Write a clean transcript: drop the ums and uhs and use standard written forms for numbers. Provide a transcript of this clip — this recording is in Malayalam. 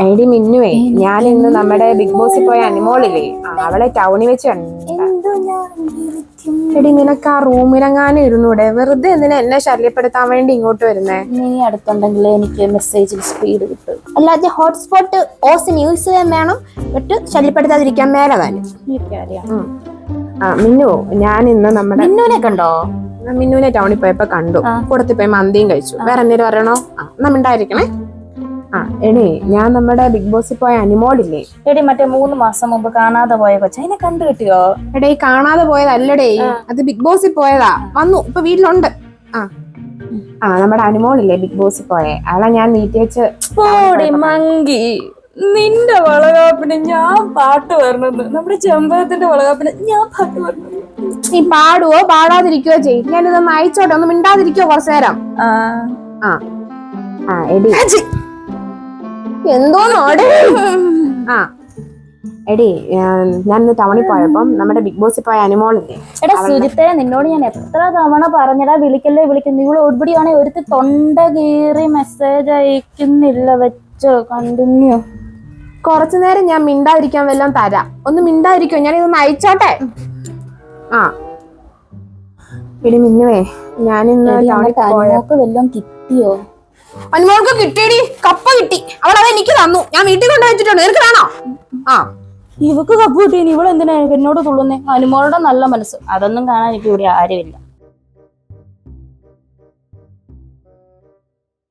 എടി മിന്നുവേ, ഞാൻ ഇന്ന് നമ്മുടെ ബിഗ് ബോസിൽ പോയ അനിമോളില്ലേ, അവളെ ടൗണിൽ വെച്ച് എടി നിനക്ക് ആ റൂമിലെങ്ങാനും ഇരുന്നൂടെ? വെറുതെ എന്തിനാ എന്നെ ശല്യപ്പെടുത്താൻ വേണ്ടി ഇങ്ങോട്ട് വരുന്നേ? നീ അടുത്തുണ്ടെങ്കിൽ എനിക്ക് മെസ്സേജിൽ സ്പീഡ് കിട്ടും. അല്ലാതെ ഹോട്ട്സ്പോട്ട് ഓസ് ന്യൂസ് വേണം വിട്ട് ശല്യപ്പെടുത്താതിരിക്കാൻ മേലെ തന്നെ. മിന്നു, ഞാൻ ഇന്ന് നമ്മുടെ മിന്നുവിനെ കണ്ടോ? മിന്നുവിനെ ടൗണിൽ പോയപ്പോ കണ്ടു. കൂടത്തിൽ പോയി മന്തിയും കഴിച്ചു. വേറെ എന്തെങ്കിലും പറയണോ? നമ്മണ്ടായിരിക്കണേ. എടി, ഞാൻ നമ്മുടെ ബിഗ് ബോസിൽ പോയ അനിമോളില്ലേ എടി, മറ്റേ 3 മാസം മുമ്പ് കാണാതെ പോയ കൊച്ച, അതിനെ കണ്ടു കിട്ടിയോ? എടേ, കാണാതെ പോയതല്ലടേ, അത് ബിഗ് ബോസിൽ പോയതാ. വന്നു, ഇപ്പൊ വീട്ടിലുണ്ട്. നമ്മുടെ അനിമോളില്ലേ ബിഗ് ബോസിൽ പോയെ, അവളെ ഞാൻ നീട്ടി വെച്ച്. മങ്കി, നിന്റെ വളകാപ്പിന് ഞാൻ പാട്ട് പറഞ്ഞത്, നമ്മുടെ ചെമ്പകത്തിന്റെ വളകാപ്പിന് ഞാൻ പാട്ട് പറഞ്ഞത്. നീ പാടുവോ പാടാതിരിക്കുകയോ ചെയ്യും. ഞാനിതൊന്ന് അയച്ചോട്ടെ, ഒന്ന് മിണ്ടാതിരിക്കോ കുറച്ചു നേരം? എടി എന്തോന്നോടെ? എടി, ഞാൻ ഇന്ന് ടൗണിൽ പോയപ്പം നമ്മുടെ ബിഗ് ബോസിൽ പോയ അനിമോളില്ലേ. എടാ സുജിത്തെ, നിന്നോട് ഞാൻ എത്ര തവണ പറഞ്ഞടാ വിളിക്കല്ലേ വിളിക്കുന്നു. നിങ്ങൾ ഒരുപടിയാണെ ഒരുത്തി തൊണ്ട കീറി മെസ്സേജ് അയക്കുന്നില്ല. വെച്ചോ കണ്ടിന്യൂ. കുറച്ചു നേരം ഞാൻ മിണ്ടാതിരിക്കാൻ വല്ലതും തരാം. ഒന്ന് മിണ്ടാതിരിക്കോ? ഞാൻ ഇതൊന്ന് അയച്ചോട്ടെ. എടി മിന്നുവേ, ഞാൻ ഇന്ന് ടൗണിൽ പോയപ്പോ വല്ലതും കിട്ടിയോ? അനിമോൾക്ക് കിട്ടിയടി, കപ്പ കിട്ടി. അവളത് എനിക്ക് തന്നു. ഞാൻ വീട്ടിൽ കൊണ്ട് വെച്ചിട്ടുണ്ട്. നിനക്ക് വേണോ? ഇവക്ക് കപ്പ് കിട്ടി. ഇവളെന്തിനാ എന്നോട് തുള്ളുന്നേ? അനുമോളുടെ നല്ല മനസ്സ്, അതൊന്നും കാണാൻ എനിക്ക് ഇവിടെ ആരുമില്ല.